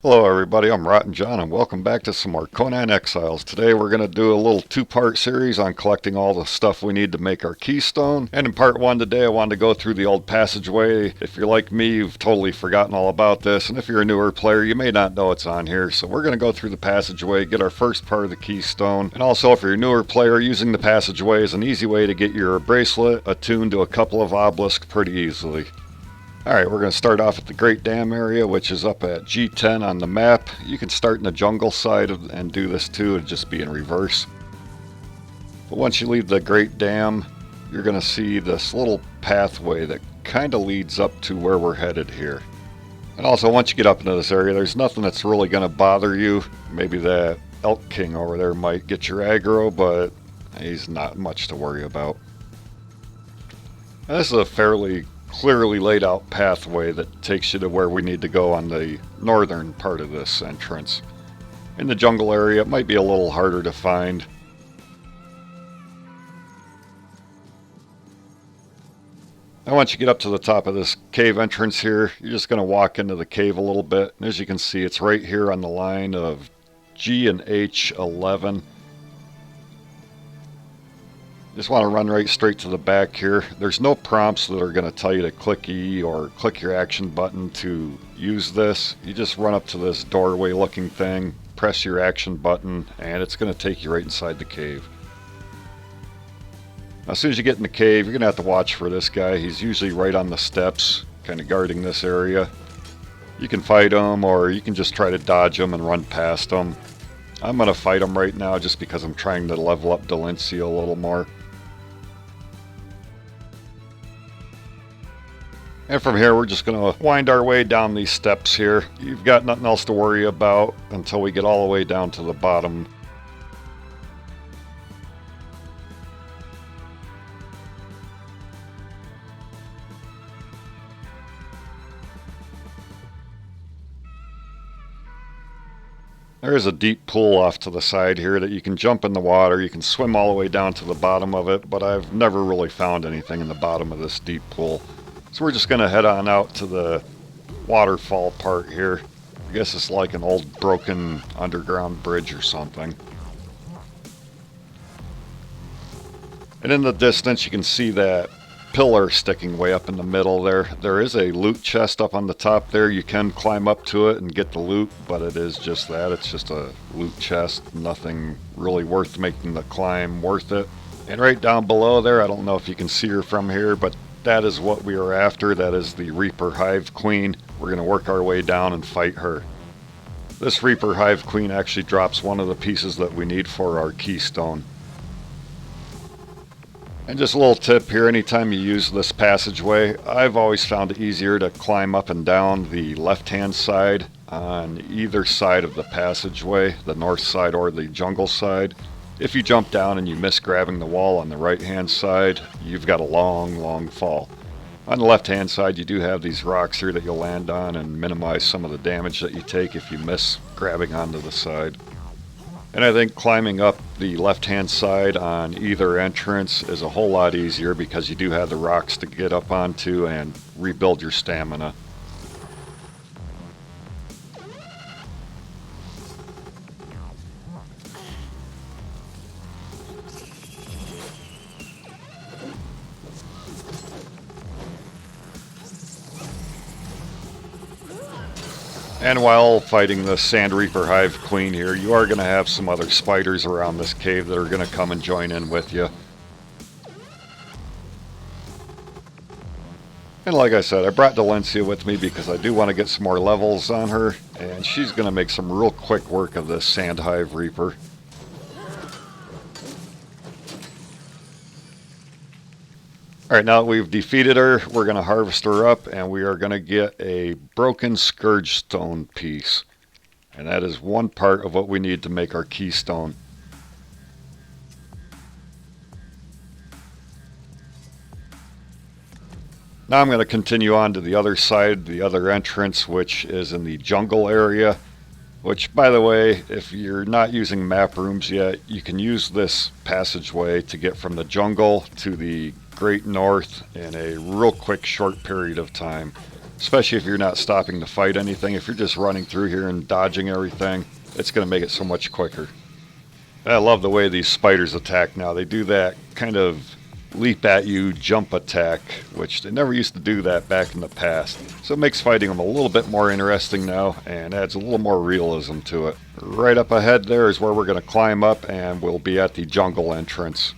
Hello everybody, I'm Rotten John and welcome back to some more Conan Exiles. Today we're going to do a little two-part series on collecting all the stuff we need to make our Keystone. And in part one today I wanted to go through the Old Passageway. If you're like me, you've totally forgotten all about this, and if you're a newer player, you may not know it's on here. So we're going to go through the passageway, get our first part of the Keystone. And also, if you're a newer player, using the passageway is an easy way to get your bracelet attuned to a couple of obelisks pretty easily. Alright, we're going to start off at the Great Dam area, which is up at G10 on the map. You can start in the jungle side and do this too, it'd just be in reverse. But once you leave the Great Dam, you're going to see this little pathway that kind of leads up to where we're headed here. And also, once you get up into this area, there's nothing that's really going to bother you. Maybe that Elk King over there might get your aggro, but he's not much to worry about. And this is a fairly clearly laid out pathway that takes you to where we need to go on the northern part of this entrance. In the jungle area, it might be a little harder to find. Now once you get up to the top of this cave entrance here, you're just going to walk into the cave a little bit. And as you can see, it's right here on the line of G and H11. Just want to run right straight to the back here. There's no prompts that are going to tell you to click E or click your action button to use this. You just run up to this doorway looking thing, press your action button, and it's going to take you right inside the cave. Now, as soon as you get in the cave, you're going to have to watch for this guy. He's usually right on the steps, kind of guarding this area. You can fight him, or you can just try to dodge him and run past him. I'm going to fight him right now just because I'm trying to level up Delencia a little more. And from here, we're just going to wind our way down these steps here. You've got nothing else to worry about until we get all the way down to the bottom. There is a deep pool off to the side here that you can jump in the water. You can swim all the way down to the bottom of it, but I've never really found anything in the bottom of this deep pool. So we're just going to head on out to the waterfall part here. I guess it's like an old broken underground bridge or something. And in the distance you can see that pillar sticking way up in the middle there. There is a loot chest up on the top there. You can climb up to it and get the loot, but it is just that. It's just a loot chest. Nothing really worth making the climb worth it. And right down below there, I don't know if you can see her from here, but that is what we are after. That is the Reaper Hive Queen. We're going to work our way down and fight her. This Reaper Hive Queen actually drops one of the pieces that we need for our Keystone. And just a little tip here, anytime you use this passageway, I've always found it easier to climb up and down the left-hand side on either side of the passageway, the north side or the jungle side. If you jump down and you miss grabbing the wall on the right-hand side, you've got a long, long fall. On the left-hand side, you do have these rocks here that you'll land on and minimize some of the damage that you take if you miss grabbing onto the side. And I think climbing up the left-hand side on either entrance is a whole lot easier because you do have the rocks to get up onto and rebuild your stamina. And while fighting the Sand Reaper Hive Queen here, you are going to have some other spiders around this cave that are going to come and join in with you. And like I said, I brought Delencia with me because I do want to get some more levels on her, and she's going to make some real quick work of this Sand Hive Reaper. Alright, now that we've defeated her, we're going to harvest her up and we are going to get a broken Scourge stone piece. And that is one part of what we need to make our Keystone. Now I'm going to continue on to the other side, the other entrance, which is in the jungle area. Which, by the way, if you're not using map rooms yet, you can use this passageway to get from the jungle to the Great North in a real quick short period of time. especially if you're not stopping to fight anything. If you're just running through here and dodging everything, it's going to make it so much quicker. I love the way these spiders attack now. They do that kind of leap at you jump attack, which they never used to do that back in the past. So it makes fighting them a little bit more interesting now and adds a little more realism to it. Right up ahead there is where we're going to climb up, and we'll be at the jungle entrance.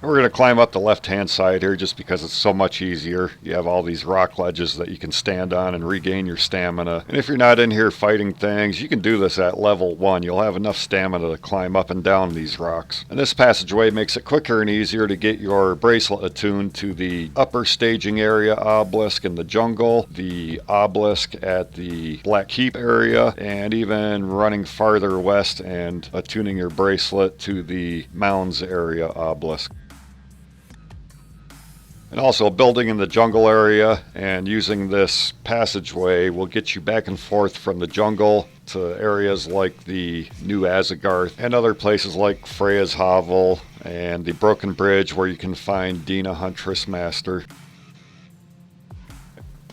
We're going to climb up the left-hand side here just because it's so much easier. You have all these rock ledges that you can stand on and regain your stamina. And if you're not in here fighting things, you can do this at level 1. You'll have enough stamina to climb up and down these rocks. And this passageway makes it quicker and easier to get your bracelet attuned to the upper staging area obelisk in the jungle, the obelisk at the Black Keep area, and even running farther west and attuning your bracelet to the mounds area obelisk. And also building in the jungle area and using this passageway will get you back and forth from the jungle to areas like the New Azagarth and other places like Freya's Hovel and the Broken Bridge, where you can find Dina Huntress Master.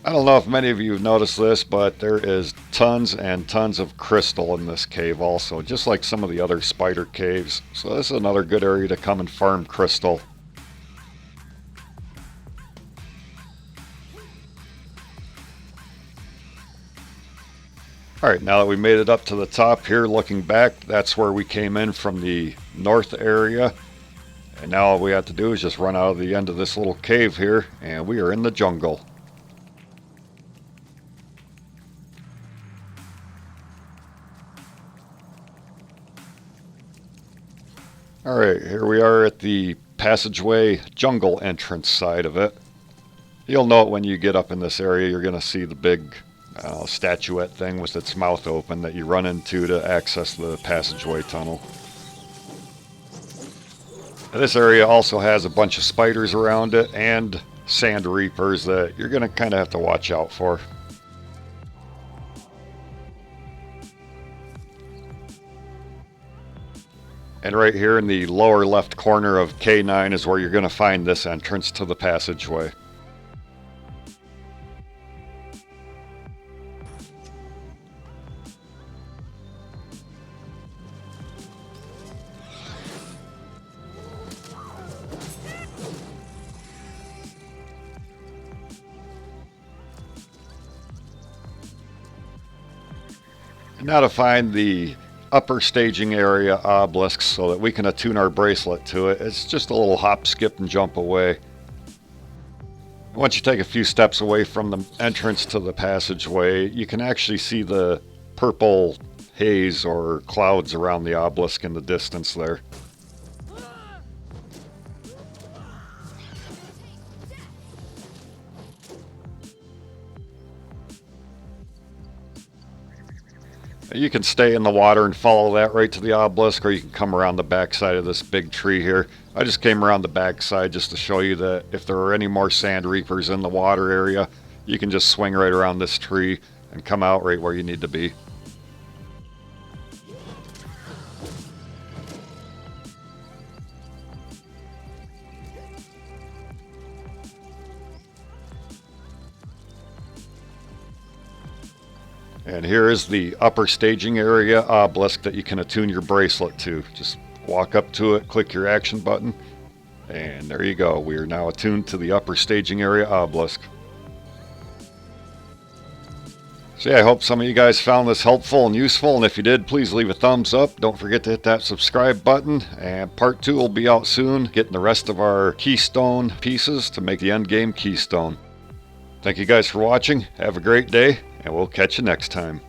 I don't know if many of you have noticed this, but there is tons and tons of crystal in this cave also, just like some of the other spider caves. So this is another good area to come and farm crystal. Alright, now that we made it up to the top here, looking back, that's where we came in from the north area. And now all we have to do is just run out of the end of this little cave here, and we are in the jungle. Alright, here we are at the passageway jungle entrance side of it. You'll know it when you get up in this area. You're going to see the big statuette thing with its mouth open that you run into to access the passageway tunnel. Now, this area also has a bunch of spiders around it and sand reapers that you're going to kind of have to watch out for. And right here in the lower left corner of K9 is where you're going to find this entrance to the passageway. And now to find the upper staging area obelisks so that we can attune our bracelet to it. It's just a little hop, skip, and jump away. Once you take a few steps away from the entrance to the passageway, you can actually see the purple haze or clouds around the obelisk in the distance there. You can stay in the water and follow that right to the obelisk, or you can come around the backside of this big tree here. I just came around the backside just to show you that if there are any more sand reapers in the water area, you can just swing right around this tree and come out right where you need to be. And here is the upper staging area obelisk that you can attune your bracelet to. Just walk up to it, click your action button, and there you go. We are now attuned to the upper staging area obelisk. So yeah, I hope some of you guys found this helpful and useful, and if you did, please leave a thumbs up. Don't forget to hit that subscribe button, and part 2 will be out soon, getting the rest of our Keystone pieces to make the endgame Keystone. Thank you guys for watching. Have a great day, and we'll catch you next time.